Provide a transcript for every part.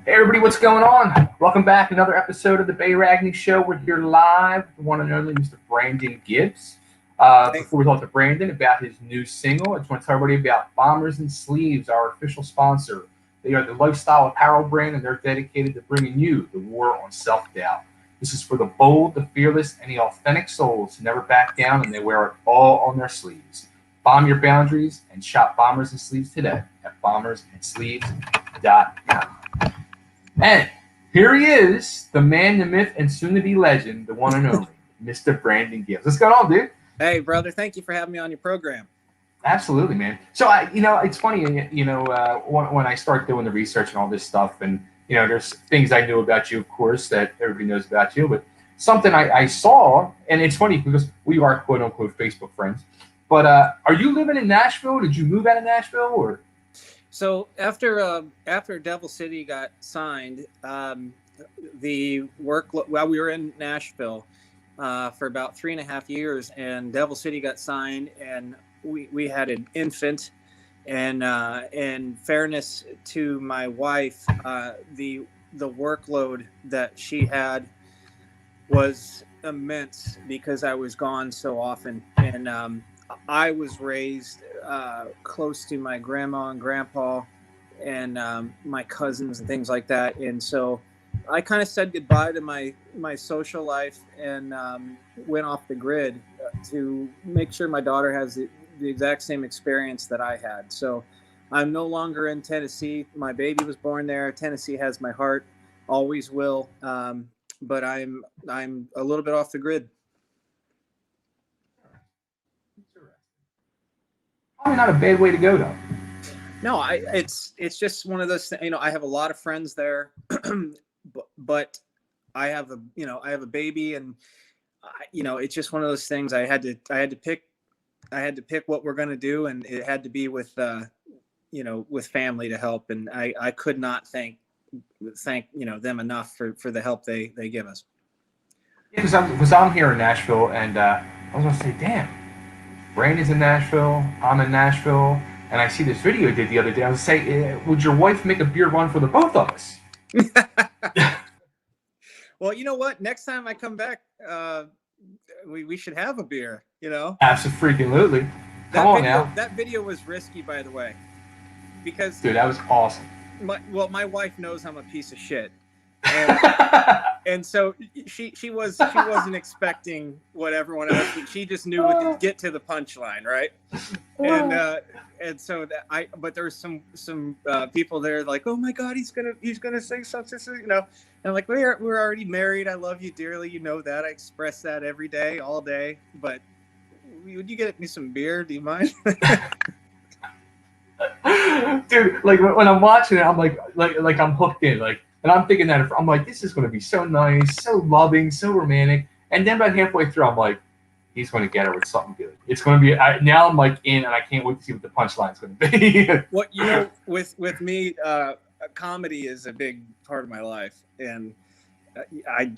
Hey everybody, what's going on? Welcome back. Another episode of the Bay Ragni Show. We're here live with the one and only Mr. Brandon Gibbs. Thank, Before we talk to Brandon about his new single, I just want to tell everybody about Bombers and Sleeves, our official sponsor. They are the lifestyle apparel brand, and they're dedicated to bringing you the war on self-doubt. This is for the bold, the fearless, and the authentic souls who never back down, and they wear it all on their sleeves. Bomb your boundaries and shop Bombers and Sleeves today at bombersandsleeves.com. And here he is, the man, the myth, and soon-to-be legend, the one and only, Mr. Brandon Gibbs. What's going on, dude? hey, brother, thank you for having me on your program. Absolutely, man. So, it's funny, when I start doing the research and all this stuff, and, there's things I knew about you, of course, that everybody knows about you, but something I saw, and it's funny because we are quote-unquote Facebook friends, but are you living in Nashville? Did you move out of Nashville, or? So after Devil City got signed, the work while we were in Nashville for about 3.5 years, and Devil City got signed, and we had an infant, and in fairness to my wife, the workload that she had was immense because I was gone so often, and I was raised close to my grandma and grandpa and my cousins and things like that. And so I kind of said goodbye to my social life and went off the grid to make sure my daughter has the exact same experience that I had. So I'm no longer in Tennessee. My baby was born there. Tennessee has my heart, always will. But I'm a little bit off the grid. Probably not a bad way to go, though. No, it's just one of those things. I have a lot of friends there, but I have a baby, and it's just one of those things. I had to pick what we're going to do, and it had to be with with family to help, and I could not thank them enough for the help they give us. Yeah, because I'm here in Nashville, and I was gonna say, damn, Brandon's in Nashville, I'm in Nashville, and I see this video you did the other day. I was gonna say, would your wife make a beer run for the both of us? Well, you know what? Next time I come back, we should have a beer. Absolutely. Come on now. That video was risky, by the way, because dude, that was awesome. My wife knows I'm a piece of shit, and so she wasn't expecting what everyone else. She just knew to get to the punchline, right? And so but there's some people there like, oh my God, he's gonna say something, And I'm like, we're already married. I love you dearly. You know that. I express that every day, all day. But would you get me some beer? Do you mind? Dude, like when I'm watching it, I'm like I'm hooked in, and I'm thinking that I'm like, this is going to be so nice, so loving, so romantic, and then about halfway through, I'm like, he's going to get her with something good. It's going to be now I'm like in, and I can't wait to see what the punchline's going to be. Well, with me, comedy is a big part of my life, and I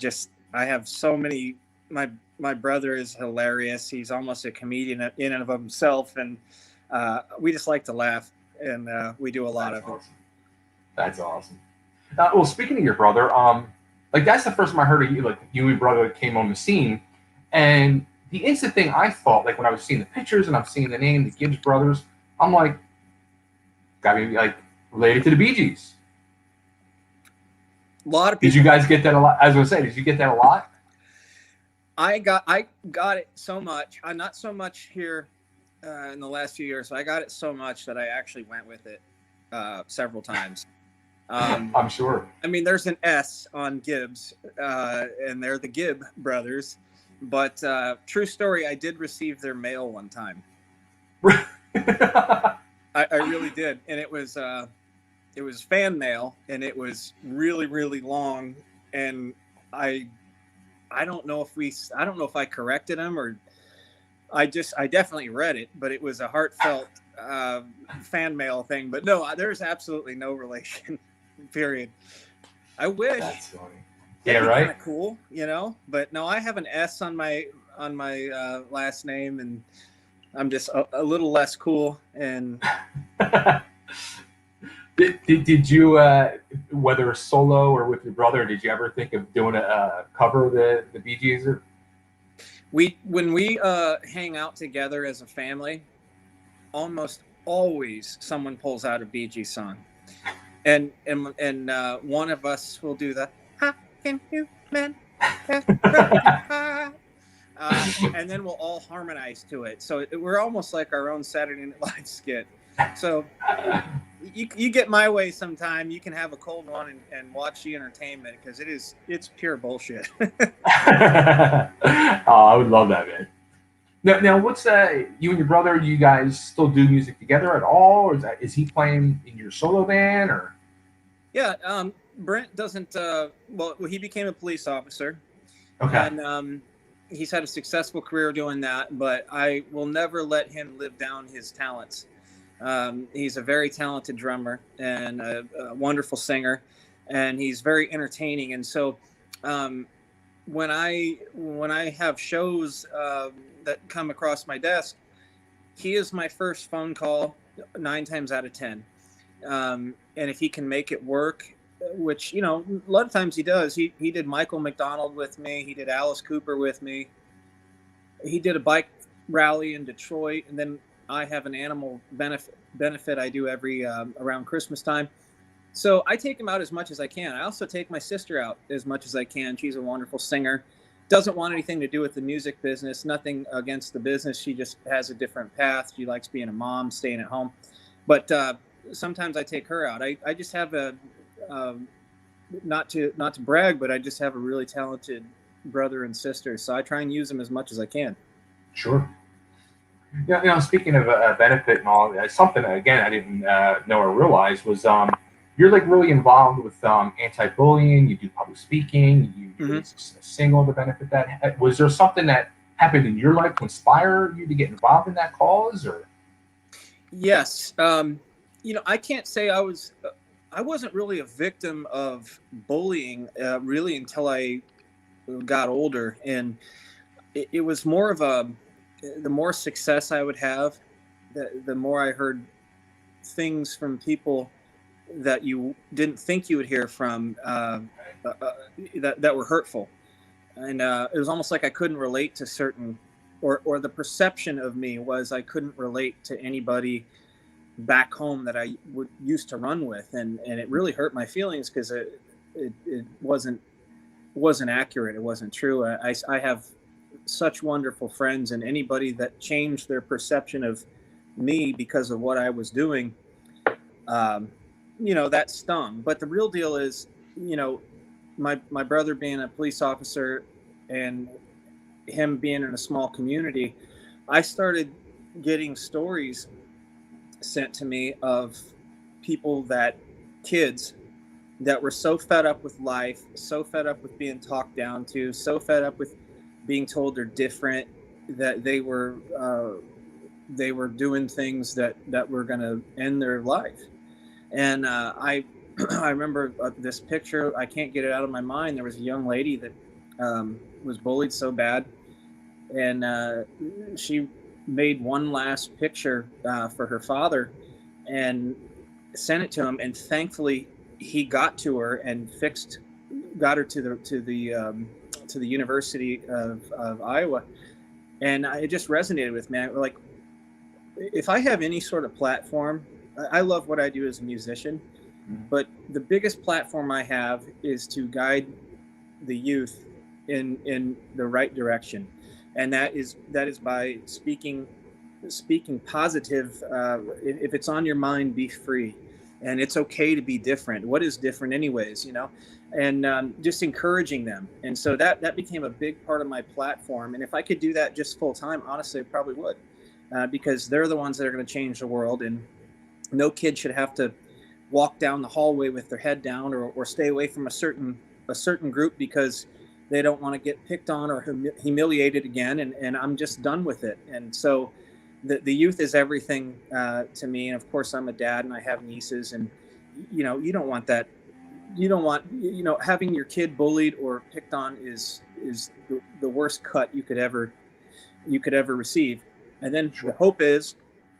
have so many. My brother is hilarious. He's almost a comedian in and of himself, and we just like to laugh, and we do a lot of it. That's awesome. Well, speaking of your brother, that's the first time I heard of you. Like, you and your brother came on the scene, and the instant thing I thought, like when I was seeing the pictures and I'm seeing the name, the Gibbs brothers, I'm like, gotta be like related to the Bee Gees. A lot of people. Did you guys get that a lot? I was gonna say, did you get that a lot? I got it so much. Not so much here in the last few years. So I got it so much that I actually went with it several times. I'm sure. I mean, there's an S on Gibbs, and they're the Gibb brothers. But true story, I did receive their mail one time. I really did, and it was fan mail, and it was really, really long, and I don't know if I corrected them, or I definitely read it, but it was a heartfelt fan mail thing. But no, there's absolutely no relation. Period. I wish. That's funny. Yeah, right. Kind of cool, But no, I have an S on my last name, and I'm just a little less cool. And Did you, whether solo or with your brother, did you ever think of doing a cover of the Bee Gees? Or? When we hang out together as a family, almost always someone pulls out a Bee Gees song, and one of us will do the "How can you man?" And then we'll all harmonize to it. So we're almost like our own Saturday Night Live skit. So you get my way sometime. You can have a cold one and watch the entertainment because it's pure bullshit. I would love that, man. Now, what's you and your brother? Do you guys still do music together at all, or is he playing in your solo band, or? Yeah, Brent doesn't. Well, he became a police officer, Okay. and he's had a successful career doing that. But I will never let him live down his talents. He's a very talented drummer and a wonderful singer, and he's very entertaining. And so, when I have shows that come across my desk, he is my first phone call 9 times out of 10. And if he can make it work, which, a lot of times he does. He did Michael McDonald with me. He did Alice Cooper with me. He did a bike rally in Detroit, and then I have an animal benefit I do every around Christmas time. So I take him out as much as I can. I also take my sister out as much as I can. She's a wonderful singer. Doesn't want anything to do with the music business. Nothing against the business. She just has a different path. She likes being a mom, staying at home. But sometimes I take her out. I just have not to brag, but I just have a really talented brother and sister. So I try and use them as much as I can. Sure. Yeah, speaking of benefit and all, something again I didn't know or realize was you're like really involved with anti-bullying. You do public speaking. You release a single to benefit that. Was there something that happened in your life to inspire you to get involved in that cause, or? Yes. I can't say I wasn't really a victim of bullying really until I got older, and it was more of the more success I would have, the more I heard things from people that you didn't think you would hear from that were hurtful. And it was almost like I couldn't relate to certain, or the perception of me was I couldn't relate to anybody back home that I used to run with. And it really hurt my feelings because it wasn't accurate. It wasn't true. I have such wonderful friends, and anybody that changed their perception of me because of what I was doing, that stung. But the real deal is, my brother being a police officer and him being in a small community, I started getting stories sent to me of kids that were so fed up with life, so fed up with being talked down to, so fed up with being told they're different, that they were doing things that were going to end their life. And I remember this picture. I can't get it out of my mind. There was a young lady that was bullied so bad, and she made one last picture for her father and sent it to him. And thankfully, he got to her and got her to the University of Iowa. And it just resonated with me. Like, if I have any sort of platform, I love what I do as a musician, but the biggest platform I have is to guide the youth in the right direction. And that is by speaking positive. If it's on your mind, be free. And it's okay to be different. What is different anyways, and just encouraging them. And so that became a big part of my platform. And if I could do that just full time, honestly, I probably would, because they're the ones that are going to change the world. And no kid should have to walk down the hallway with their head down or stay away from a certain group because they don't want to get picked on or humiliated again. And I'm just done with it. And so the youth is everything to me. And of course, I'm a dad and I have nieces, and you don't want that. You don't want having your kid bullied or picked on is the worst cut you could ever receive. And then the hope is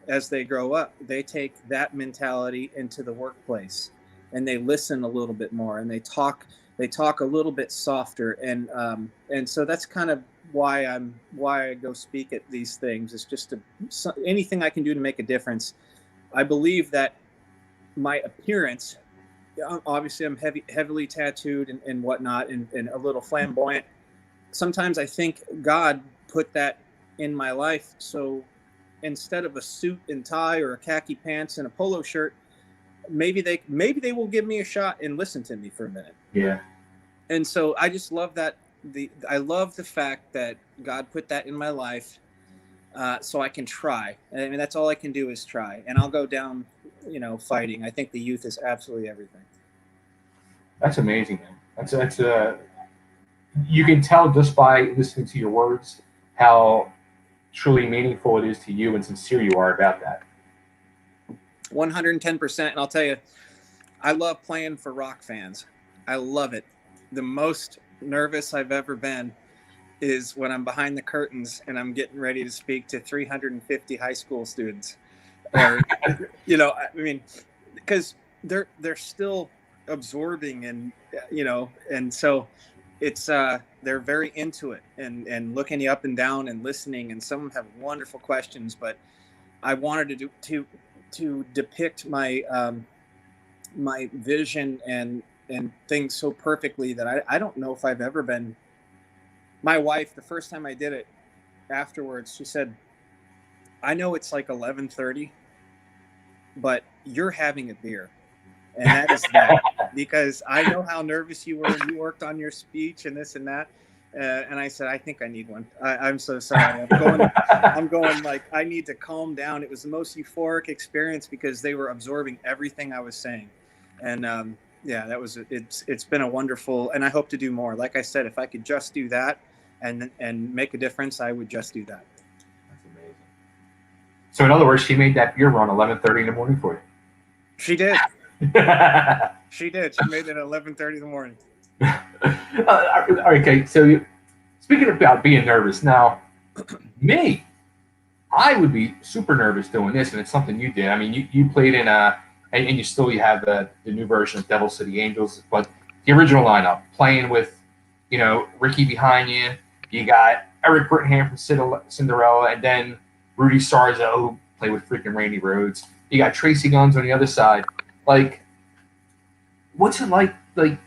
as they grow up, they take that mentality into the workplace, and they listen a little bit more, and they talk a little bit softer, and so that's kind of why I go speak at these things. It's just anything I can do to make a difference. I believe that my appearance, obviously I'm heavily tattooed and whatnot, and a little flamboyant. Sometimes I think God put that in my life, so instead of a suit and tie or a khaki pants and a polo shirt, maybe they will give me a shot and listen to me for a minute. Yeah. And so I just love that. I love the fact that God put that in my life, so I can try. I mean, that's all I can do is try, and I'll go down, fighting. I think the youth is absolutely everything. That's amazing, man. That's you can tell just by listening to your words how truly meaningful it is to you and sincere you are about that. 110%. And I'll tell you, I love playing for rock fans. I love it. The most nervous I've ever been is when I'm behind the curtains and I'm getting ready to speak to 350 high school students. Or, I mean, because they're still absorbing, and and so it's they're very into it and looking you up and down and listening, and some have wonderful questions. But I wanted to depict my my vision and things so perfectly that I don't know if I've ever been. My wife, the first time I did it, afterwards, she said, "I know it's like 11:30, but you're having a beer." And that is that, because I know how nervous you were. You worked on your speech and this and that. And I said, I think I need one. I'm so sorry. I'm going like, I need to calm down. It was the most euphoric experience because they were absorbing everything I was saying. And it's been a wonderful, and I hope to do more. Like I said, if I could just do that and make a difference, I would just do that. That's amazing. So in other words, she made that beer run 11:30 in the morning for you. She did. She did. She made it at 11:30 in the morning. Okay, so speaking about being nervous, now, me, I would be super nervous doing this, and it's something you did. I mean, you played in and you have the new version of Devil City Angels, but the original lineup, playing with, Rikki behind you. You got Eric Brittenham from Cinderella, and then Rudy Sarzo, who played with freaking Randy Rhoads. You got Tracy Guns on the other side. Like, what's it like? Like,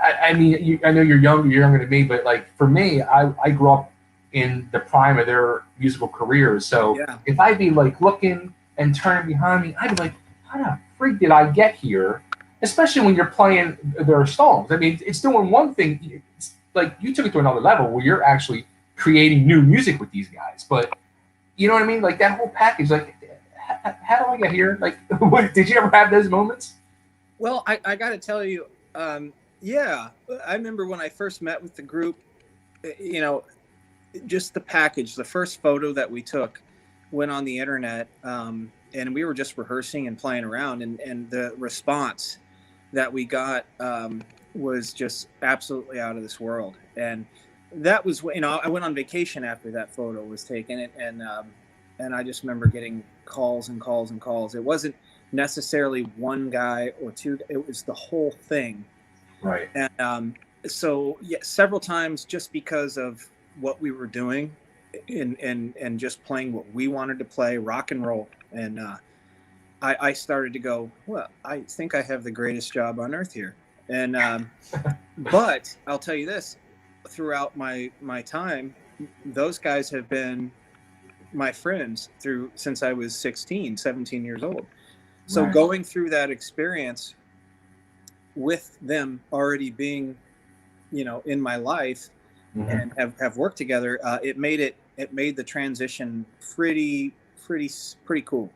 I mean, I know you're younger than me, but like for me, I grew up in the prime of their musical careers. So if I'd be like looking and turning behind me, I'd be like, how the freak did I get here? Especially when you're playing their songs. I mean, it's doing one thing. It's like you took it to another level where you're actually creating new music with these guys. But you know what I mean? Like that whole package. Like, how do I get here? Like, did you ever have those moments? Well, I got to tell you, I remember when I first met with the group, just the package, the first photo that we took went on the internet, and we were just rehearsing and playing around, and the response that we got was just absolutely out of this world. And that was, I went on vacation after that photo was taken, and I just remember getting calls and calls and calls. It wasn't necessarily one guy or two, it was the whole thing. Right. And so several times, just because of what we were doing and just playing what we wanted to play, rock and roll. And I started to go, well, I think I have the greatest job on earth here. And but I'll tell you this, throughout my time, those guys have been my friends since I was 17 years old. So going through that experience with them already being, in my life, and have worked together, it made the transition pretty cool,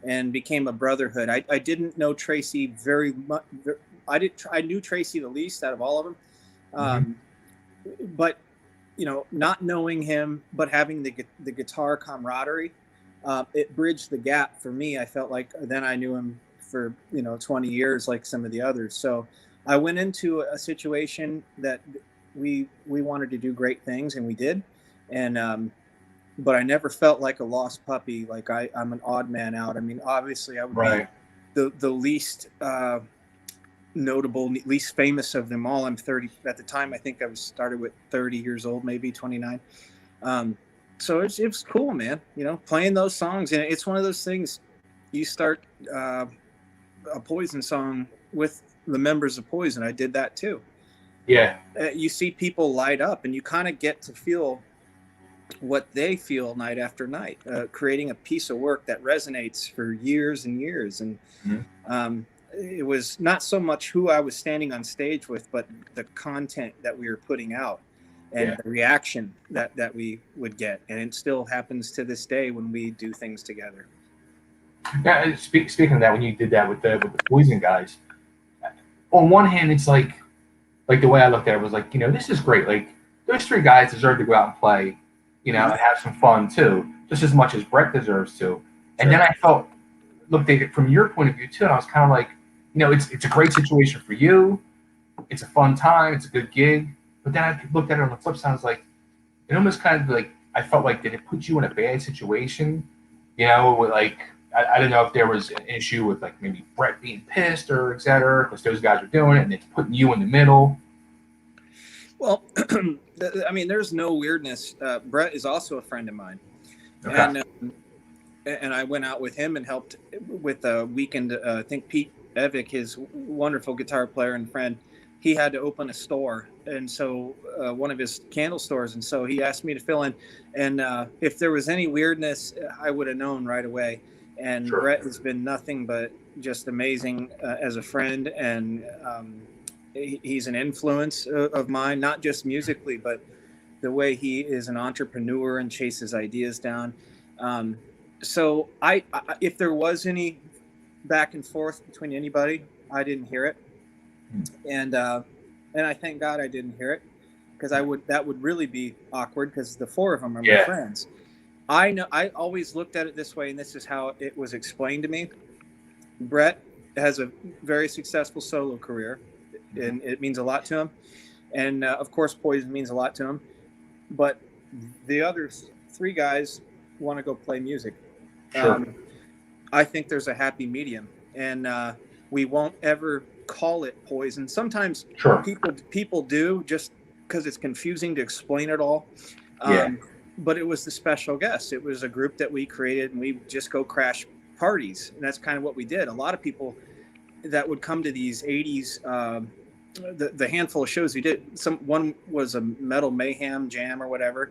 and became a brotherhood. I didn't know Tracy very much. I knew Tracy the least out of all of them, but not knowing him, but having the guitar camaraderie, it bridged the gap for me. I felt like then I knew him for 20 years, like some of the others. So I went into a situation that we wanted to do great things, and we did. And but I never felt like a lost puppy. Like I'm an odd man out. I mean, obviously I would be Right. the least notable, least famous of them all. I'm 30 at the time. I think I was started with 30 years old, maybe 29. Um, so it was cool, man. You know, playing those songs, and it's one of those things. You start a Poison song with the members of Poison. I did that too. Yeah. You see people light up, and you kind of get to feel what they feel night after night, creating a piece of work that resonates for years and years. And Mhm. it was not so much who I was standing on stage with, but the content that we were putting out and Yeah. the reaction that we would get. And it still happens to this day when we do things together. Yeah. Speaking of that, when you did that with the Poison guys, on one hand, it's like the way I looked at it was like, this is great. Like those three guys deserve to go out and play, and have some fun too, just as much as Brett deserves to. And Sure. then I felt looked at it from your point of view too, and I was kind of like, it's a great situation for you. It's a fun time. It's a good gig. But then I looked at it on the flip side. I was like, it almost kind of like I felt like did it put you in a bad situation? With like I don't know if there was an issue with like maybe Brett being pissed or et cetera, because those guys are doing it and it's putting you in the middle. Well, I mean, there's no weirdness. Brett is also a friend of mine. Okay. And I went out with him and helped with a weekend. I think Pete Evick, his wonderful guitar player and friend, he had to open a store, and so one of his candle stores, and so he asked me to fill in. And if there was any weirdness, I would have known right away. And Sure. Brett has been nothing but just amazing as a friend, and he's an influence of mine, not just musically, but the way he is an entrepreneur and chases ideas down. So if there was any back and forth between anybody, I didn't hear it, and I thank God I didn't hear it, because that would really be awkward, because the four of them are my friends. I know I always looked at it this way, and this is how it was explained to me. Brett has a very successful solo career, and it means a lot to him, and of course Poison means a lot to him, but the other three guys want to go play music. Sure. I think there's a happy medium, and we won't ever call it Poison. Sometimes Sure. people do, just because it's confusing to explain it all. Yeah. But it was the special guest. It was a group that we created, and we just go crash parties, and that's kind of what we did. A lot of people that would come to these 80s, the handful of shows we did, one was a Metal Mayhem Jam or whatever.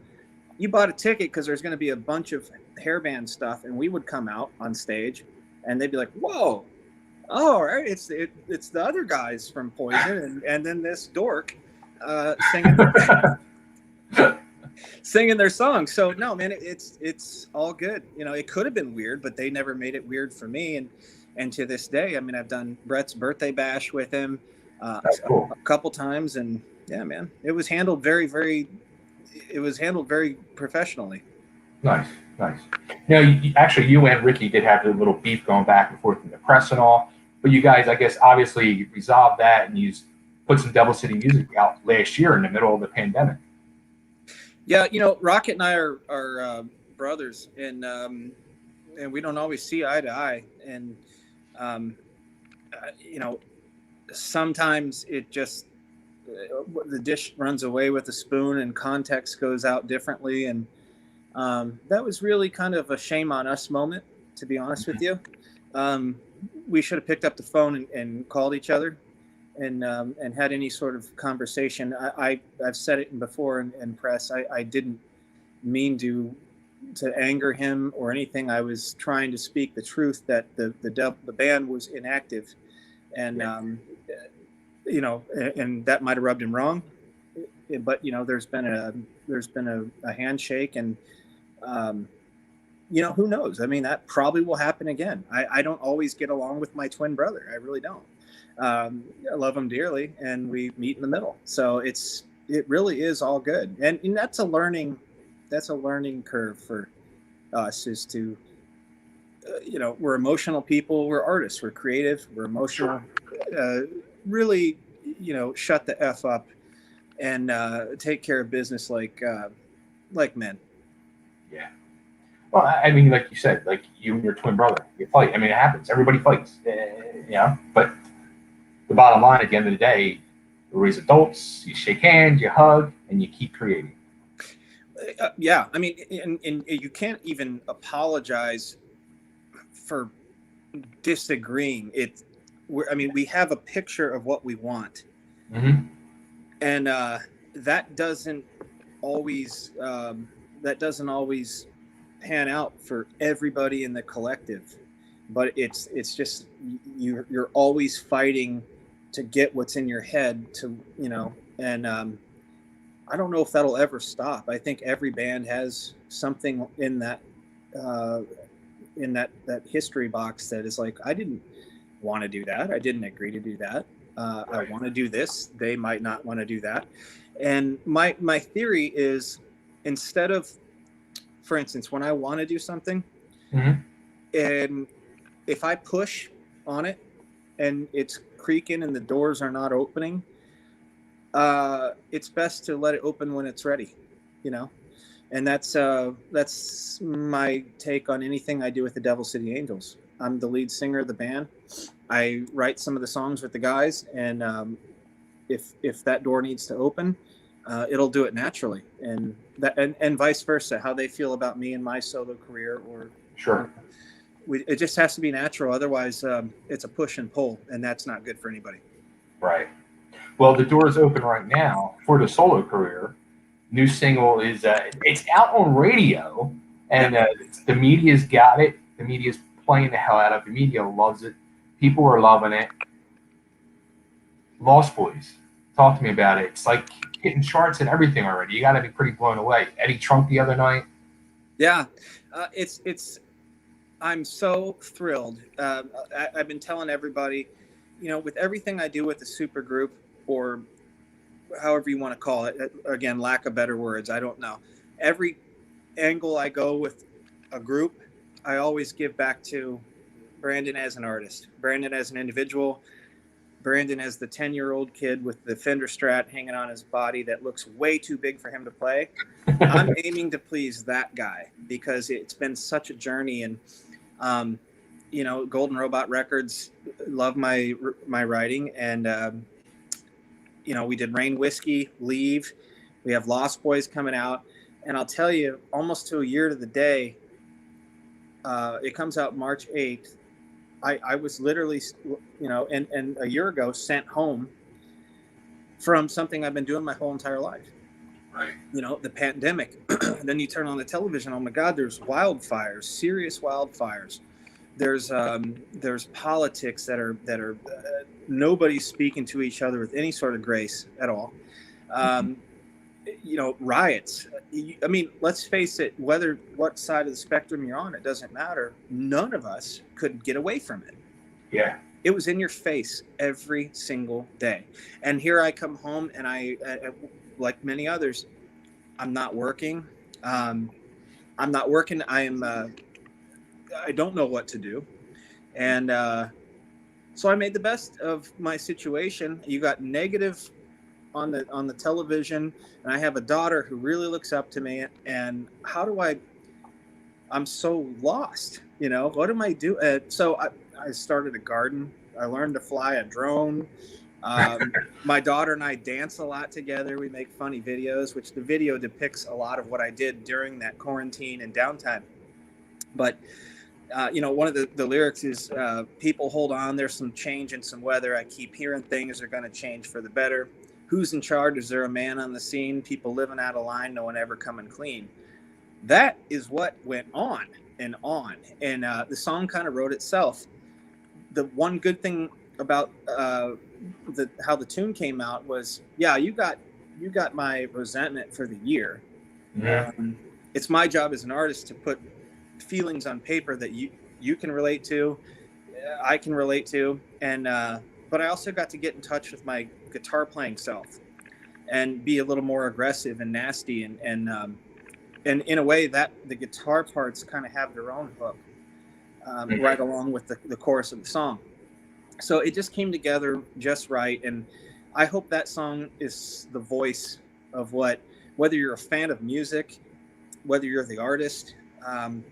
You bought a ticket because there's going to be a bunch of hairband stuff, and we would come out on stage, and they'd be like, "Whoa, oh, right, it's the other guys from Poison," and then this dork singing singing their song. So no, man, it's all good. It could have been weird, but they never made it weird for me, and to this day, I mean, I've done Brett's birthday bash with him That's cool. a couple times, and yeah, man, it was handled very professionally. Nice. Actually, you and Rikki did have a little beef going back and forth in the press and all, but you guys, I guess, obviously resolved that, and you put some Devil City music out last year in the middle of the pandemic. Yeah, Rocket and I are brothers, and we don't always see eye to eye, and sometimes it just the dish runs away with the spoon, and context goes out differently, and that was really kind of a shame on us moment, to be honest with you. We should have picked up the phone and called each other, and had any sort of conversation. I've said it before in press. I didn't mean to anger him or anything. I was trying to speak the truth that the band was inactive, and and that might have rubbed him wrong. But there's been a handshake, and who knows? I mean, that probably will happen again. I don't always get along with my twin brother. I really don't. I love him dearly, and we meet in the middle. So it really is all good, and that's a learning curve for us. Is to we're emotional people, we're artists, we're creative, we're emotional. Really, shut the F up and take care of business like men. Yeah. Well, I mean, like you said, like you and your twin brother, you fight. I mean, it happens. Everybody fights. But the bottom line, at the end of the day, you raise adults, you shake hands, you hug, and you keep creating. Yeah, I mean, and you can't even apologize for disagreeing. I mean, we have a picture of what we want, Mm-hmm. and that doesn't always that doesn't always pan out for everybody in the collective. But it's just you're always fighting to get what's in your head and I don't know if that'll ever stop. I think every band has something in uh, that history box that is like, I didn't want to do that. I didn't agree to do that. I want to do this. They might not want to do that. And my theory is, instead of, for instance, when I want to do something, Mm-hmm. and if I push on it and it's creaking and the doors are not opening, it's best to let it open when it's ready, you know. And that's my take on anything I do with the Devil City Angels. I'm the lead singer of the band. I write some of the songs with the guys, and if that door needs to open, it'll do it naturally, and vice versa. How they feel about me and my solo career, or Sure. it just has to be natural. Otherwise, it's a push and pull, and that's not good for anybody. Right. Well, the door is open right now for the solo career. New single is it's out on radio, and the media's got it. The media's playing the hell out of it. The media loves it. People are loving it. Lost Boys, talk to me about it. It's like hitting charts and everything already. You got to be pretty blown away. Eddie Trunk the other night. Yeah, it's. I'm so thrilled. I've been telling everybody, with everything I do with the super group, or however you want to call it, again, lack of better words, I don't know. Every angle I go with a group, I always give back to Brandon as an artist, Brandon as an individual, Brandon as the 10-year-old kid with the Fender Strat hanging on his body that looks way too big for him to play. I'm aiming to please that guy because it's been such a journey. And Golden Robot Records love my writing, and we did Rain Whiskey, Leave. We have Lost Boys coming out, and I'll tell you, almost to a year to the day, it comes out March 8th. I was literally, and a year ago sent home from something I've been doing my whole entire life. Right. The pandemic. Then you turn on the television. Oh my God, there's wildfires, serious wildfires. There's politics that are nobody's speaking to each other with any sort of grace at all. Riots. I mean, let's face it, what side of the spectrum you're on, it doesn't matter. None of us could get away from it. Yeah. It was in your face every single day. And here I come home, and I like many others, I'm not working. I don't know what to do. And so I made the best of my situation. You got negative on the television, and I have a daughter who really looks up to me, and I'm so lost, what am I doing? So I started a garden. I learned to fly a drone. My daughter and I dance a lot together. We make funny videos, which the video depicts a lot of what I did during that quarantine and downtime. But one of the lyrics is, people hold on, there's some change in some weather. I keep hearing things are going to change for the better. Who's in charge? Is there a man on the scene? People living out of line, no one ever coming clean. That is what went on and on. And the song kind of wrote itself. The one good thing about how the tune came out was, you got my resentment for the year. Yeah. It's my job as an artist to put feelings on paper that you can relate to, I can relate to, and but I also got to get in touch with my guitar playing self and be a little more aggressive and nasty, and in a way that the guitar parts kind of have their own hook, right along with the chorus of the song. So it just came together just right, and I hope that song is the voice of whether you're a fan of music, whether you're the artist. Um,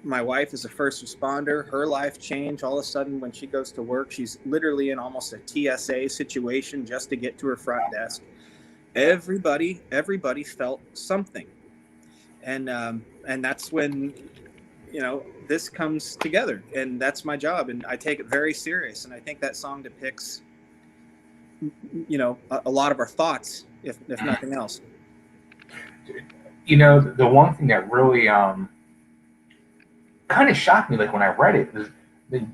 my wife is a first responder. Her life changed all of a sudden when she goes to work. She's literally in almost a TSA situation just to get to her front desk. Everybody felt something, and that's when this comes together, and that's my job, and I take it very serious. And I think that song depicts a lot of our thoughts, if nothing else. The one thing that really kind of shocked me, like when I read it, was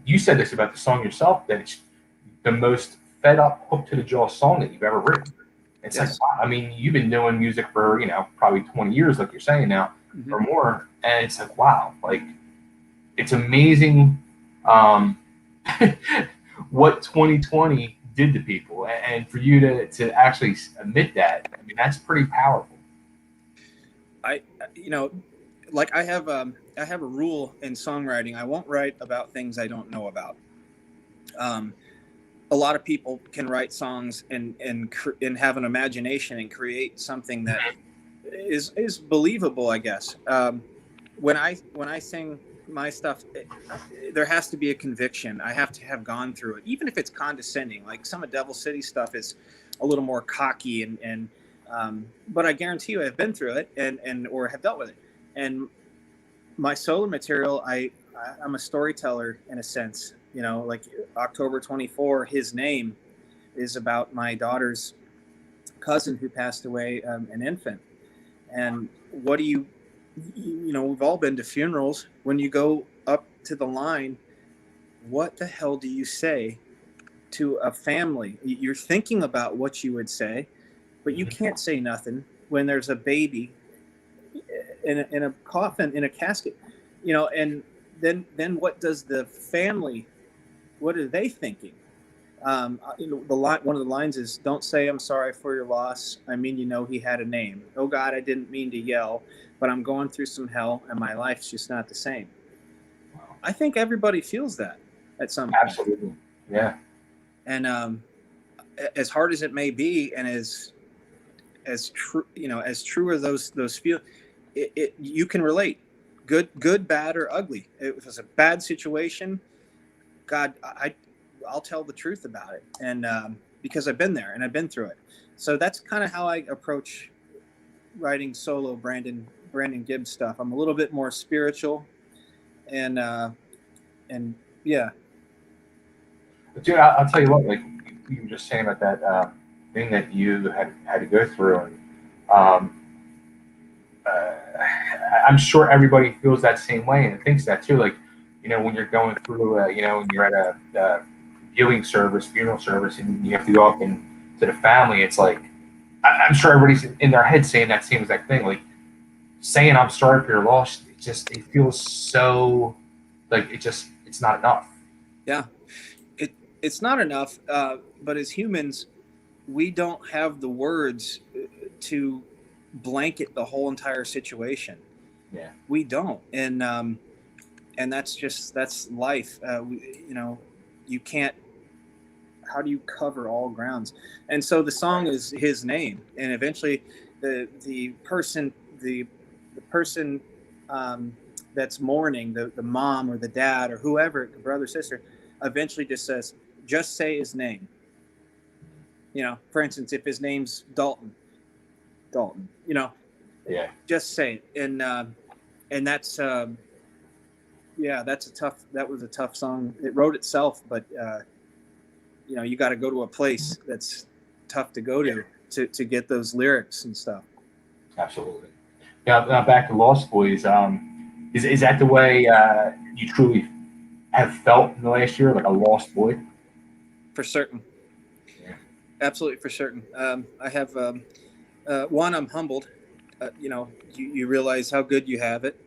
you said this about the song yourself, that it's the most fed up, hook to the jaw song that you've ever written. It's Yes. like, wow, I mean, you've been doing music for probably 20 years, like you're saying now, or more, and it's like, wow, like it's amazing what 2020 did to people, and for you to actually admit that, I mean, that's pretty powerful. I like I have a rule in songwriting. I won't write about things I don't know about. A lot of people can write songs and have an imagination and create something that is believable, I guess. When I sing my stuff, there has to be a conviction. I have to have gone through it, even if it's condescending. Like some of Devil City stuff is a little more cocky, but I guarantee you I've been through it and or have dealt with it. And my solo material, I'm a storyteller in a sense. Like October 24, His Name is about my daughter's cousin who passed away, an infant. And what do we've all been to funerals. When you go up to the line, what the hell do you say to a family? You're thinking about what you would say, but you can't say nothing when there's a baby in a coffin, in a casket, and then what does the family, what are they thinking? One of the lines is, "Don't say I'm sorry for your loss. I mean, he had a name. Oh God, I didn't mean to yell, but I'm going through some hell and my life's just not the same." I think everybody feels that at some point. Absolutely. Yeah. And as hard as it may be, and as true, as true as those feel, you can relate. Good, bad, or ugly. If it was a bad situation, God, I'll tell the truth about it, and because I've been there and I've been through it. So that's kind of how I approach writing solo Brandon Gibbs stuff. I'm a little bit more spiritual, and yeah. Dude, I'll tell you what, like you were just saying about that thing that you had to go through, and I'm sure everybody feels that same way and thinks that too. Like, when you're going through, when you're at a viewing service, funeral service, and you have to go up and to the family, it's like, I'm sure everybody's in their head saying that same exact thing. Like, saying I'm sorry for your loss, it feels so like it's not enough. Yeah, it's not enough. But as humans, we don't have the words to blanket the whole entire situation. Yeah, we don't, and that's life. You can't. How do you cover all grounds? And so the song is His Name, and eventually, the person that's mourning, the mom or the dad or whoever, the brother, sister, eventually just says, "Just say his name." For instance, if his name's Dalton, yeah, just say it, and that's that was a tough song. It wrote itself, but you got to go to a place that's tough to go to get those lyrics and stuff. absolutely. Now back to Lost Boys. Is that the way you truly have felt in the last year, like a lost boy? For certain. Yeah. Absolutely, for certain. I have one. I'm humbled. You realize how good you have it.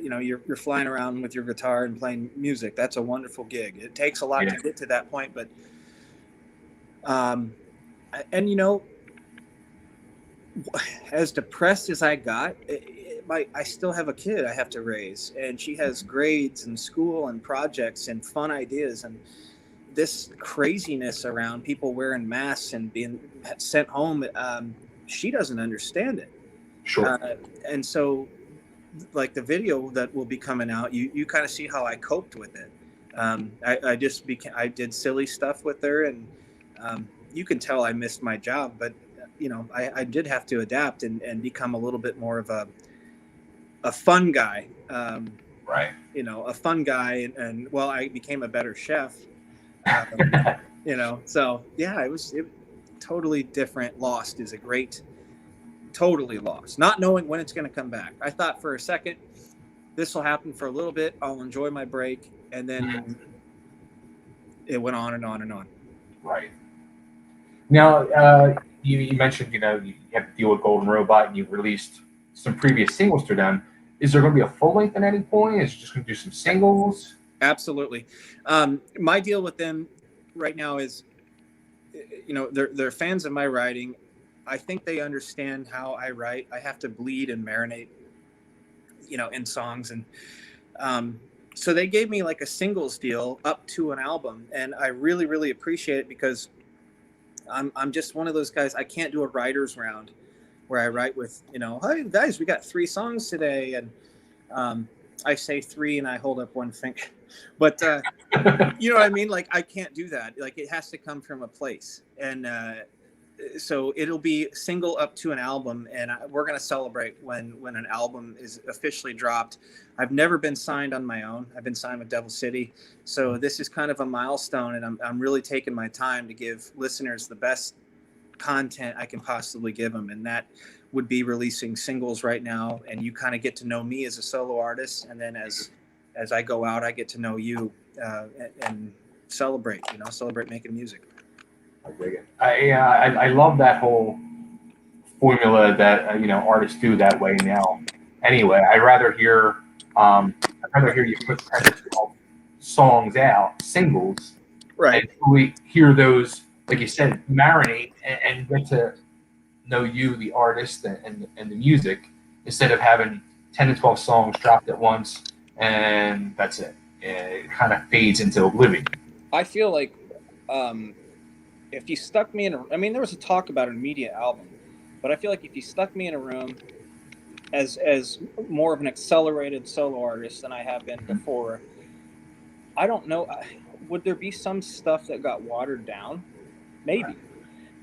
You're flying around with your guitar and playing music. That's a wonderful gig. It takes a lot to get to that point, but as depressed as I got, I still have a kid I have to raise, and she has grades and school and projects and fun ideas, and this craziness around people wearing masks and being sent home. She doesn't understand it. Sure. And so, like the video that will be coming out, you kind of see how I coped with it. I did silly stuff with her, and you can tell I missed my job, but I did have to adapt and become a little bit more of a fun guy. Right. A fun guy, and well, I became a better chef. So yeah, it totally different. Lost is a great, totally lost. Not knowing when it's going to come back. I thought for a second, this will happen for a little bit. I'll enjoy my break, and then it went on and on and on. Right. Now, you mentioned, you have to deal with Golden Robot, and you've released some previous singles to them. Is there going to be a full length at any point? Is it just going to do some singles? Absolutely. My deal with them right now is, they're fans of my writing. I think they understand how I write. I have to bleed and marinate, in songs. And so they gave me like a singles deal up to an album. And I really, really appreciate it, because I'm just one of those guys. I can't do a writer's round where I write with, hey guys, we got 3 songs today. And I say 3 and I hold up one finger, but you know what I mean? Like, I can't do that. Like, it has to come from a place. And so it'll be single up to an album, and we're going to celebrate when an album is officially dropped. I've never been signed on my own. I've been signed with Devil City. So this is kind of a milestone, and I'm really taking my time to give listeners the best content I can possibly give them. And that would be releasing singles right now. And you kind of get to know me as a solo artist. And then as I go out, I get to know you and celebrate making music. I dig it. I love that whole formula that artists do that way now. Anyway, I'd rather hear you put 10 to 12 songs out, singles, Right. and we hear those, like you said, marinate and get to know you, the artist, and the music, instead of having 10 to 12 songs dropped at once and that's it. It kind of fades into oblivion. I feel like if you stuck me there was a talk about an immediate album, but I feel like if you stuck me in a room as more of an accelerated solo artist than I have been before, I don't know, would there be some stuff that got watered down? Maybe,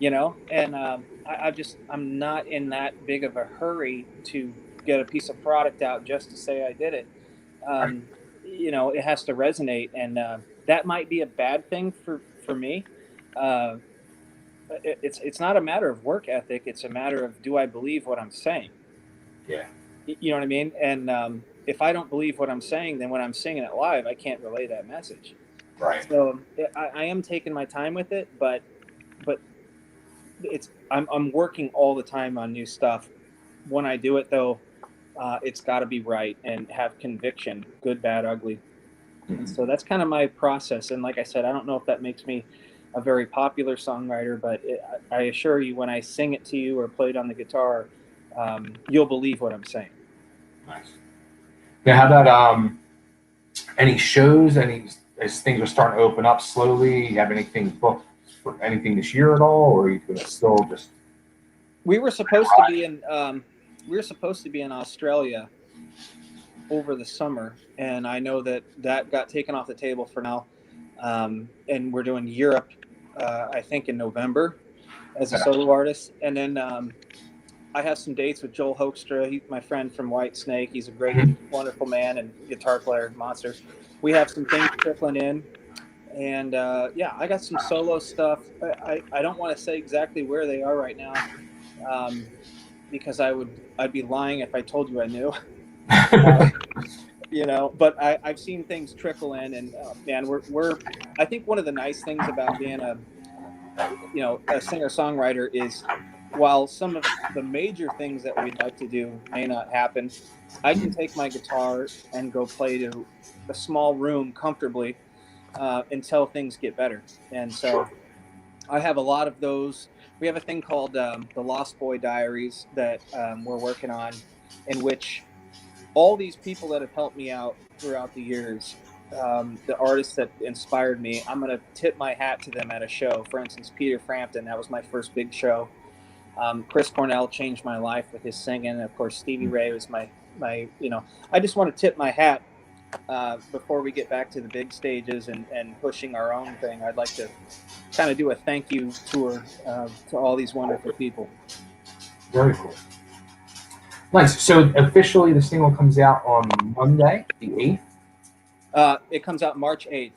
and I'm not in that big of a hurry to get a piece of product out just to say I did it. It has to resonate, and that might be a bad thing for me. It's not a matter of work ethic. It's a matter of, do I believe what I'm saying? Yeah. You know what I mean? And if I don't believe what I'm saying, then when I'm singing it live, I can't relay that message. Right. So I am taking my time with it, but I'm working all the time on new stuff. When I do it, though, it's got to be right and have conviction, good, bad, ugly. Mm-hmm. And so that's kind of my process. And like I said, I don't know if that makes me a very popular songwriter, but I assure you, when I sing it to you or play it on the guitar, you'll believe what I'm saying. Nice. Now, how about any shows? As things are starting to open up slowly, you have anything booked for anything this year at all, or are you going to still just? We were supposed to be in Australia over the summer, and I know that got taken off the table for now. And we're doing Europe, I think in November, as a solo artist. And then I have some dates with Joel Hoekstra. He's my friend from Whitesnake. He's a great, wonderful man and guitar player, monster. We have some things trickling in. And I got some solo stuff. I don't want to say exactly where they are right now, because I'd be lying if I told you I knew. But I've seen things trickle in, and man, we're I think one of the nice things about being a singer-songwriter is, while some of the major things that we'd like to do may not happen, I can take my guitar and go play to a small room comfortably until things get better. And so I have a lot of those. We have a thing called the Lost Boy Diaries that we're working on, in which all these people that have helped me out throughout the years, the artists that inspired me, I'm going to tip my hat to them at a show. For instance, Peter Frampton, that was my first big show. Chris Cornell changed my life with his singing. And of course, Stevie Ray was my I just want to tip my hat before we get back to the big stages and pushing our own thing. I'd like to kind of do a thank you tour to all these wonderful people. Very cool. Nice. So officially, the single comes out on Monday, the 8th. It comes out March 8th.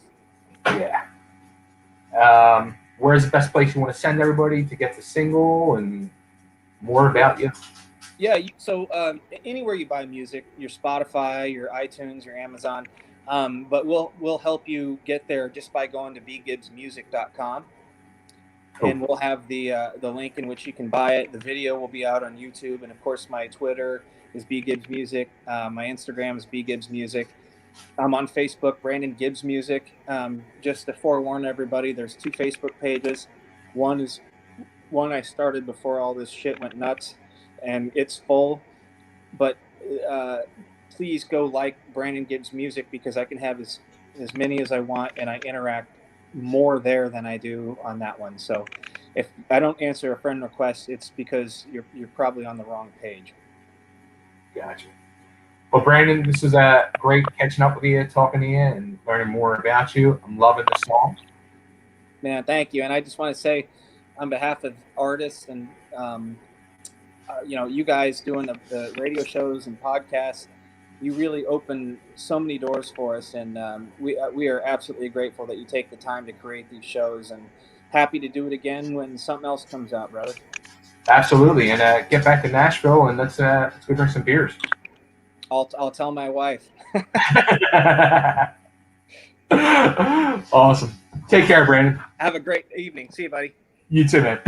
Yeah. Where's the best place you want to send everybody to get the single and more about you? Yeah, so anywhere you buy music, your Spotify, your iTunes, your Amazon, but we'll help you get there just by going to bgibbsmusic.com. Cool. And we'll have the link in which you can buy it. The video will be out on YouTube, and of course my Twitter is bgibbsmusic. My Instagram is bgibbsmusic. I'm on Facebook, Brandon Gibbs Music. Just to forewarn everybody, there's 2 Facebook pages. One I started before all this shit went nuts, and it's full. But please go like Brandon Gibbs Music, because I can have as many as I want, and I interact more there than I do on that one. So if I don't answer a friend request, it's because you're probably on the wrong page. Gotcha. Well, Brandon, this was great catching up with you, talking to you, and learning more about you. I'm loving the song. Man, thank you. And I just want to say, on behalf of artists and you guys doing the radio shows and podcasts, you really open so many doors for us, and we are absolutely grateful that you take the time to create these shows, and happy to do it again when something else comes out, brother. Absolutely, and get back to Nashville, and let's go drink some beers. I'll tell my wife. Awesome. Take care, Brandon. Have a great evening. See you, buddy. You too, man.